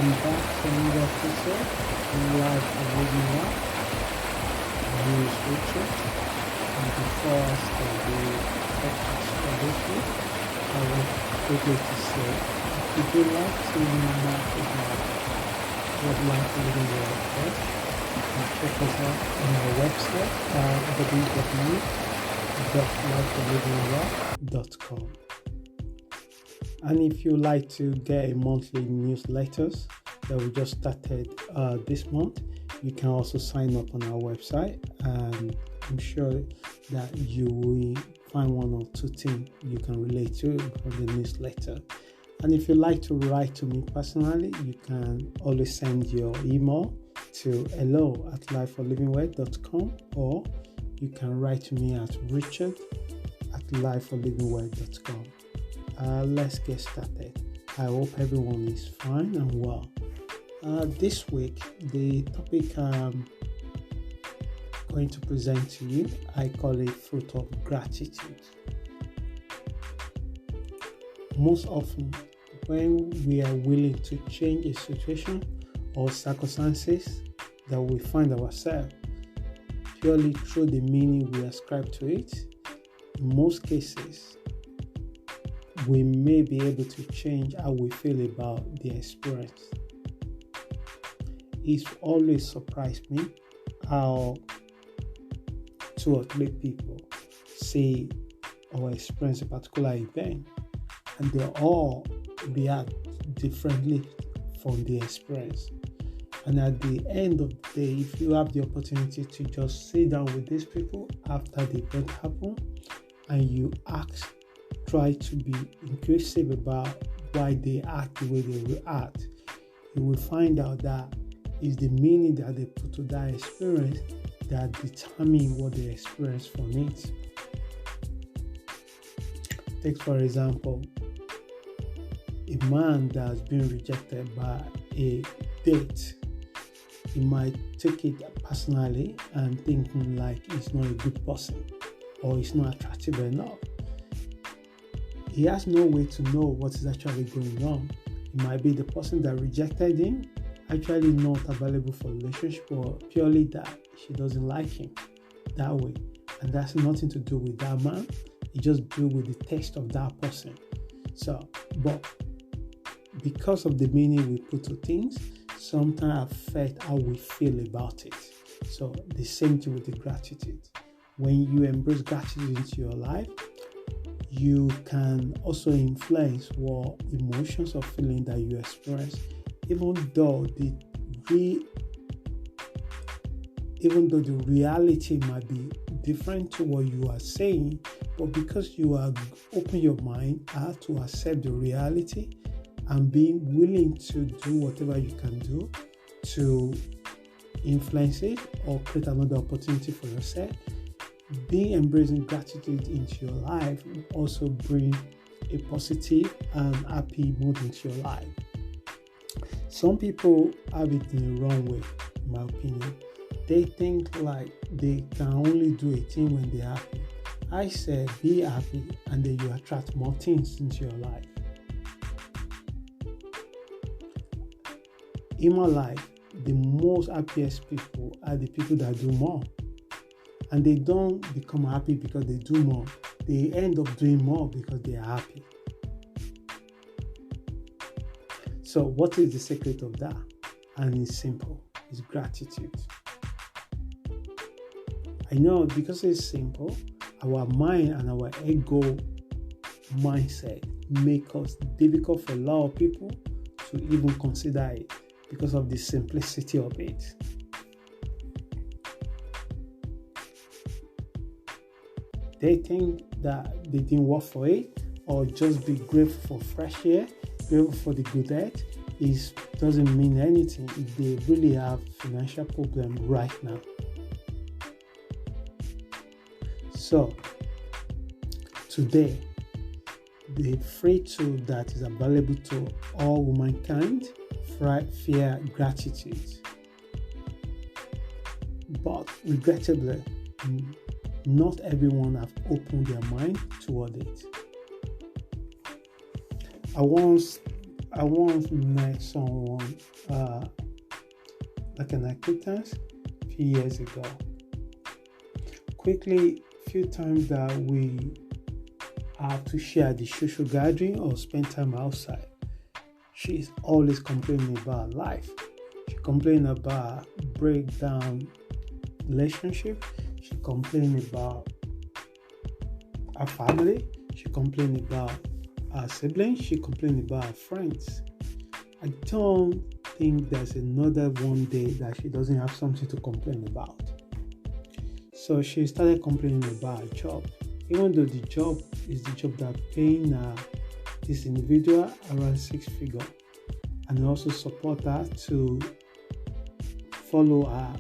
welcome back to another episode live for Living Life. My name is Richard, and before I start the podcast for this week, I want quickly to say if you would like to know more about what Life for Living Life is, you can check us out on our website www.lifeforlivinglife.com. And if you like to get a monthly newsletters that we just started this month, you can also sign up on our website, and I'm sure that you will find one or two things you can relate to from the newsletter. And if you like to write to me personally, you can always send your email to hello@lifeforlivingword.com, or you can write to me at richard@lifeforlivingword.com. Let's get started. I hope everyone is fine and well. This week, the topic I'm going to present to you, I call it fruit of gratitude. Most often, when we are willing to change a situation or circumstances that we find ourselves, purely through the meaning we ascribe to it, in most cases, we may be able to change how we feel about the experience. It's always surprised me how 2 or 3 people say or experience a particular event, and they all react differently from the experience. And at the end of the day, if you have the opportunity to just sit down with these people after the event happened and you try to be inclusive about why they act the way they react, you will find out that it's the meaning that they put to that experience that determine what they experience from it. Take for example, a man that has been rejected by a date. He might take it personally and thinking like he's not a good person or he's not attractive enough. He has no way to know what is actually going on. It might be the person that rejected him actually not available for a relationship, or purely that she doesn't like him that way. And that's nothing to do with that man. It just do with the taste of that person. But because of the meaning we put to things, sometimes affect how we feel about it. So the same thing with the gratitude. When you embrace gratitude into your life, you can also influence what emotions or feeling that you experience, even though the reality might be different to what you are saying, but because you are open your mind to accept the reality and being willing to do whatever you can do to influence it or create another opportunity for yourself, being embracing gratitude into your life will also bring a positive and happy mood into your life. Some people have it in the wrong way, in my opinion. They think like they can only do a thing when they're happy. I said be happy, and then you attract more things into your life. In my life, the most happiest people are the people that do more. And they don't become happy because they do more. They end up doing more because they are happy. So what is the secret of that? And it's simple. It's gratitude. I know because it's simple, our mind and our ego mindset make us difficult for a lot of people to even consider it because of the simplicity of it. They think that they didn't work for it, or just be grateful for fresh air, grateful for the good earth. It doesn't mean anything if they really have financial problem right now. So, today, the free tool that is available to all humankind, fear gratitude. But regrettably, not everyone have opened their mind toward it. I once I once met someone, like an acquaintance, a few years ago. Quickly, few times that we have to share the social gathering or spend time outside, she's always complaining about life. She complains about breakdown relationship. She complains about her family. She complains about her siblings. She complains about her friends. I don't think there's another one day that she doesn't have something to complain about. So she started complaining about her job, even though the job is the job that paying this individual around 6 figures, and also support her to follow her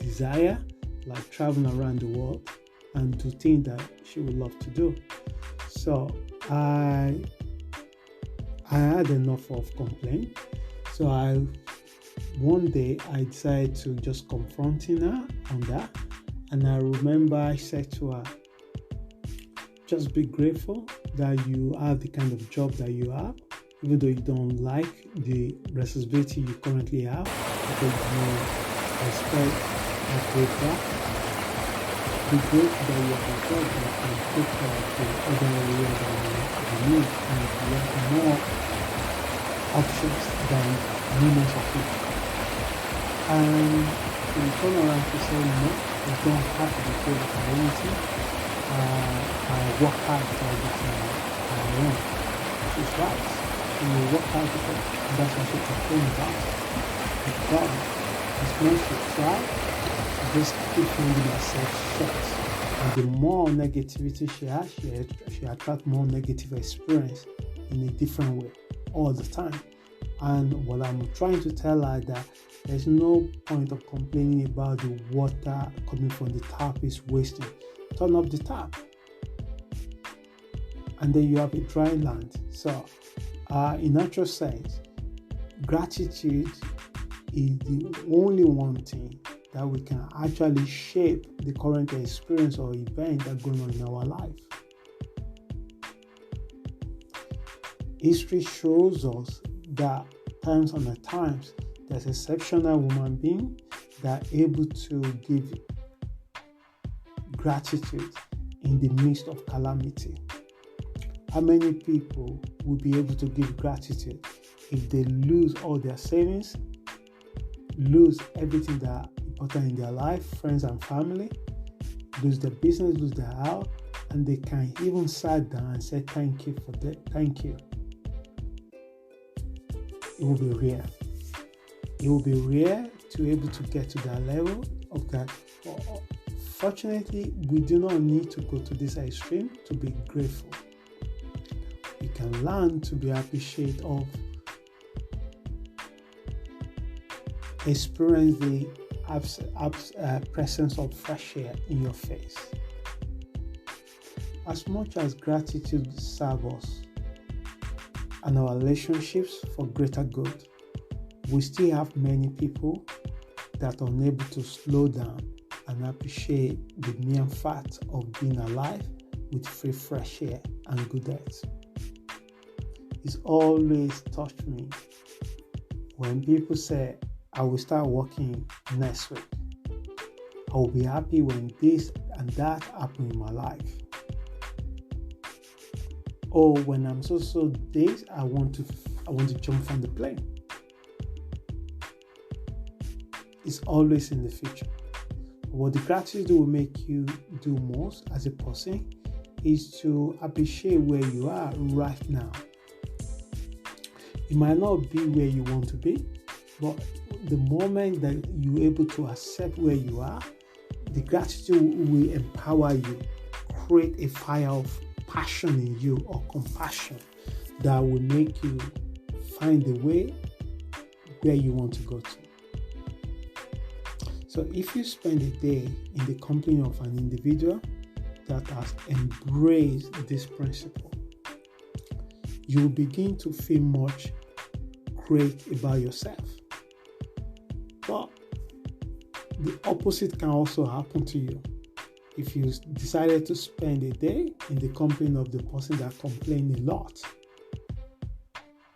desire, like traveling around the world and do things that she would love to do. So I had enough of complaint. So one day I decided to just confronting her on that. And I remember I said to her, just be grateful that you have the kind of job that you have, even though you don't like the responsibility you currently have, because you expect a great job. Be grateful that you have a job that can take care of the other areas that you need, and you have more options than millions of people. And we turn around to say, no, you don't have to be paid for anything. I work hard for everything I want. She's right. When you work hard for it, that's what she's complaining about. The problem is when she tries, she just keeps finding herself short. And the more negativity she has, she attracts more negative experience in a different way all the time. And what I'm trying to tell her that there's no point of complaining about the water coming from the tap is wasting. Turn off the tap, and then you have a dry land. So, in natural sense, gratitude is the only one thing that we can actually shape the current experience or event that's going on in our life. History shows us that times on times there's exceptional human beings that are able to give gratitude in the midst of calamity. How many people will be able to give gratitude if they lose all their savings, lose everything that is important in their life, friends and family, lose their business, lose their house, and they can even sit down and say thank you for that. Thank you. It will be rare. It will be rare to be able to get to that level of that. Fortunately, we do not need to go to this extreme to be grateful. We can learn to be appreciative of experience the presence of fresh air in your face. As much as gratitude serves us and our relationships for greater good, we still have many people that are unable to slow down and appreciate the mere fact of being alive with free fresh air and good health. It's always touched me when people say, I will start working next week. I will be happy when this and that happen in my life. Or when I'm so days, I want to jump from the plane. It's always in the future. What the gratitude will make you do most as a person is to appreciate where you are right now. It might not be where you want to be, but the moment that you're able to accept where you are, the gratitude will empower you, create a fire of passion in you or compassion that will make you find the way where you want to go to. So if you spend a day in the company of an individual that has embraced this principle, you will begin to feel much great about yourself. But the opposite can also happen to you. If you decided to spend a day in the company of the person that complains a lot,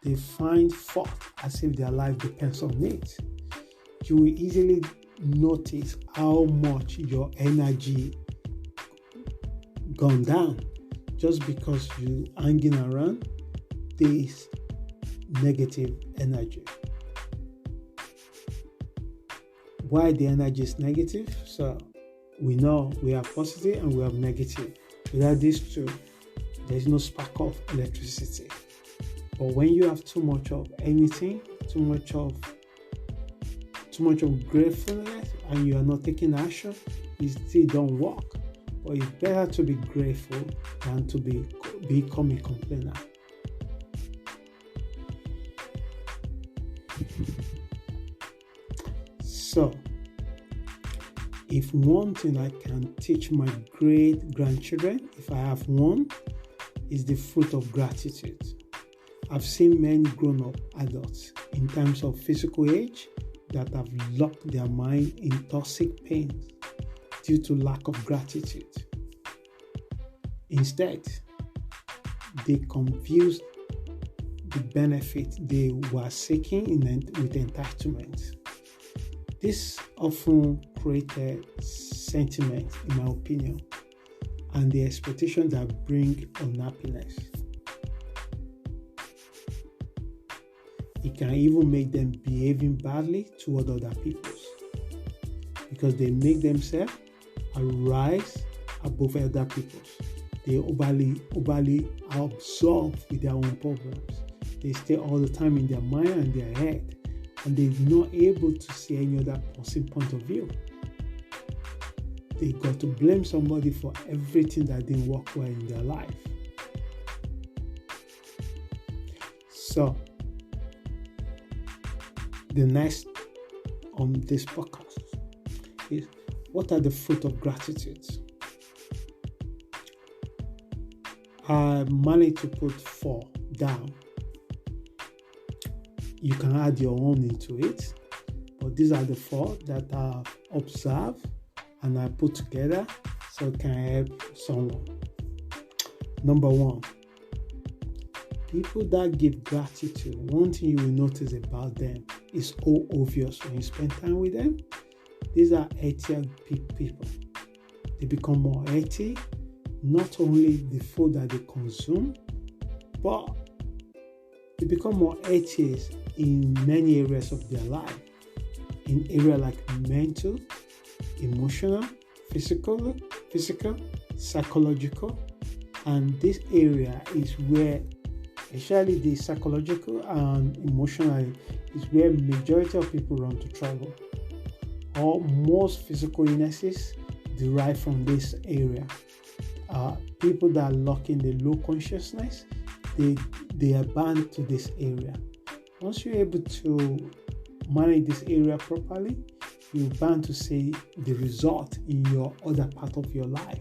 they find fault as if their life depends on it. You will easily notice how much your energy gone down just because you hanging around this negative energy. Why the energy is negative? So we know we have positive and we have negative. Without these two, there's no spark of electricity. But when you have too much of anything, too much of gratefulness, and you are not taking action, it still don't work. But it's better to be grateful than to become a complainer. So, if one thing I can teach my great grandchildren, if I have one, is the fruit of gratitude. I've seen many grown-up adults in terms of physical age that have locked their mind in toxic pain due to lack of gratitude. Instead, they confused the benefit they were seeking with entitlement. This often created sentiment, in my opinion, and the expectation that bring unhappiness. It can even make them behaving badly toward other people because they make themselves rise above other people. They overly absorb with their own problems. They stay all the time in their mind and their head, and they're not able to see any other person's point of view. They got to blame somebody for everything that didn't work well in their life. So, the next on this podcast is, what are the fruit of gratitude? I managed to put 4 down. You can add your own into it, but these are the 4 that I observed and I put together so it can help someone. Number 1, people that give gratitude, one thing you will notice about them is all obvious when you spend time with them. These are healthier people. They become more healthy, not only the food that they consume, but they become more healthy in many areas of their life. In areas like mental, emotional, physical, psychological, and this area is where, especially the psychological and emotional, is where majority of people run to trouble. Or most physical illnesses derive from this area. People that are locked in the low consciousness, they are bound to this area. Once you're able to manage this area properly, you're bound to see the result in your other part of your life.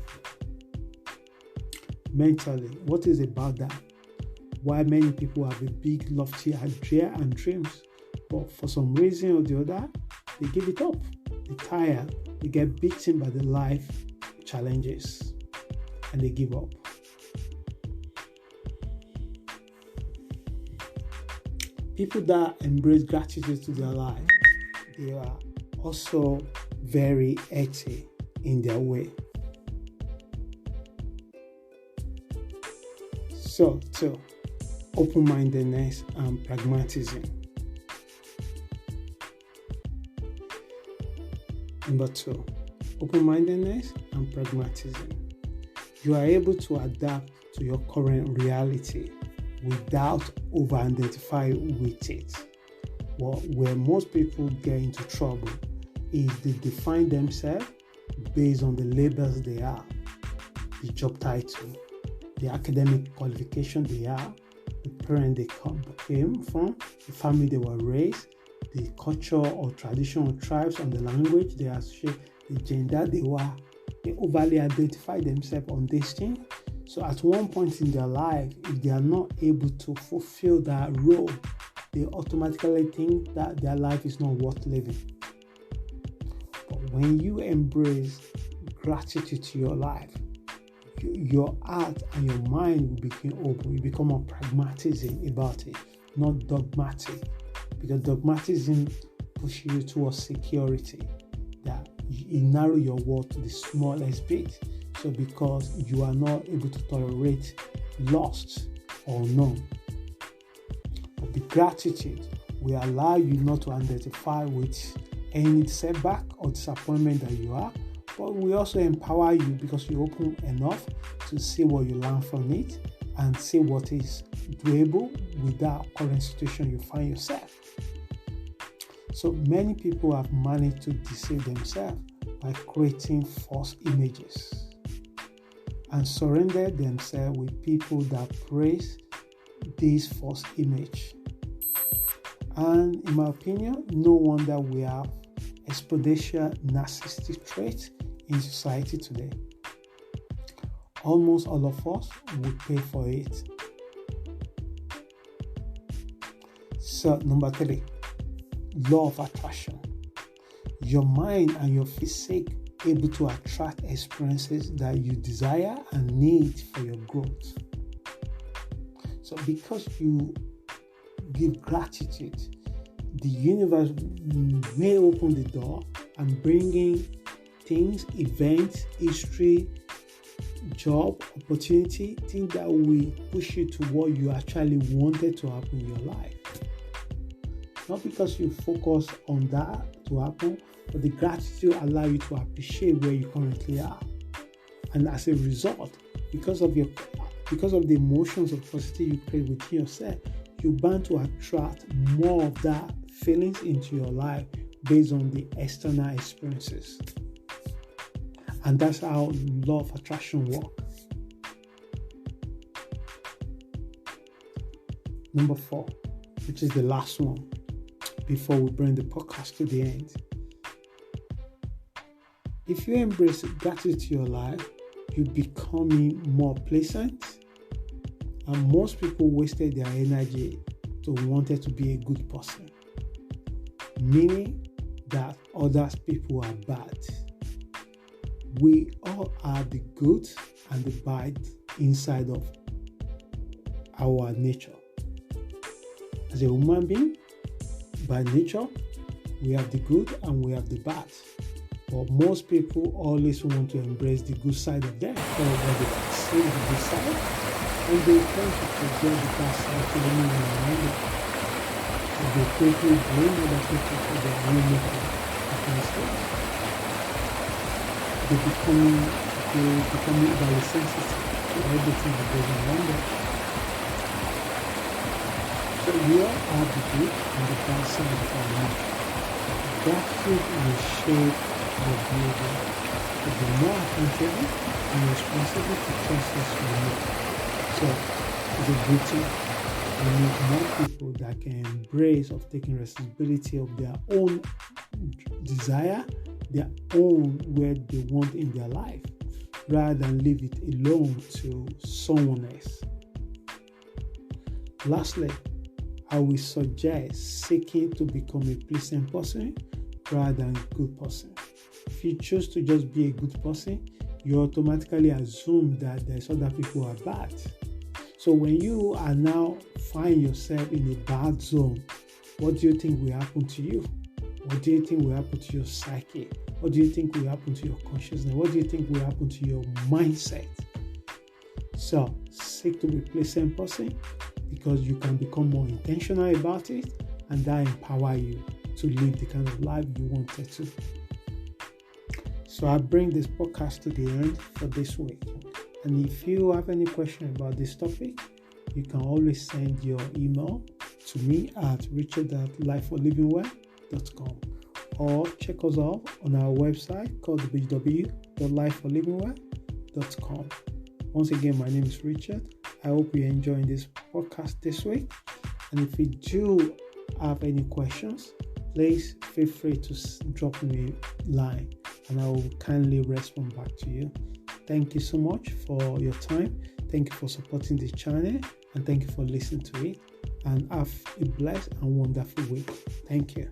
Mentally, what is about that? Why many people have a big, lofty idea and dreams, but for some reason or the other, they give it up. They tire. They get beaten by the life challenges, and they give up. People that embrace gratitude to their life, they are also very healthy in their way. So, open-mindedness and pragmatism. Number 2, open-mindedness and pragmatism. You are able to adapt to your current reality without over-identifying with it. Where most people get into trouble is they define themselves based on the labels they are, the job title, the academic qualification they are, the parent they came from, the family they were raised, the culture or tradition or tribes and the language they associate, the gender they were. They overly identify themselves on this thing. So at one point in their life, if they are not able to fulfill that role, they automatically think that their life is not worth living. But when you embrace gratitude to your life, your heart and your mind will become open. You become more pragmatic about it. not dogmatic, because dogmatism pushes you towards security, that you narrow your world to the smallest bit. So because you are not able to tolerate loss or none. But the gratitude will allow you not to identify with any setback or disappointment that you are, but we also empower you because you're open enough to see what you learn from it and see what is doable with that current situation you find yourself. So many people have managed to deceive themselves by creating false images and surrender themselves with people that praise this false image. And in my opinion, no wonder we have exponential narcissistic traits in society today. Almost all of us will pay for it. So, number 3, law of attraction. Your mind and your physique able to attract experiences that you desire and need for your growth. So, because you give gratitude, the universe may open the door and bring in things, events, history, job, opportunity, things that will push you to what you actually wanted to happen in your life. Not because you focus on that to happen, but the gratitude allow you to appreciate where you currently are. And as a result, because of the emotions of positivity you create within yourself, you're bound to attract more of that feelings into your life based on the external experiences. And that's how law of attraction works. Number 4, which is the last one, before we bring the podcast to the end. If you embrace gratitude to your life, you're becoming more pleasant. And most people wasted their energy to wanted to be a good person, meaning that other people are bad. We all are the good and the bad inside of our nature. As a human being, by nature, we have the good and we have the bad. But most people always want to embrace the good side of them, or what they see the good side, and they tend to forget the bad side to anyone around them. So they quickly blame other people for their own offenses. They become very sensitive to everything that goes around them. So we all have the good and the bad side of our life. Gratitude will shape your behavior to be more accountable and responsible to choices we make. So it's a good thing. We need more people that can embrace of taking responsibility of their own desire, their own where they want in their life, rather than leave it alone to someone else. Lastly, I will suggest seeking to become a pleasant person rather than a good person. If you choose to just be a good person, you automatically assume that there's other people who are bad. So when you are now find yourself in a bad zone, what do you think will happen to you? What do you think will happen to your psyche? What do you think will happen to your consciousness? What do you think will happen to your mindset? So seek to be a pleasant person, because you can become more intentional about it, and that empower you to live the kind of life you wanted to. So I bring this podcast to the end for this week. And if you have any question about this topic, you can always send your email to me at richard@lifeforlivingwell.com, or check us out on our website called www.lifeforlivingwell.com. Once again, my name is Richard. I hope you're enjoying this podcast this week. And if you do have any questions, please feel free to drop me a line and I will kindly respond back to you. Thank you so much for your time. Thank you for supporting this channel, and thank you for listening to it. And have a blessed and wonderful week. Thank you.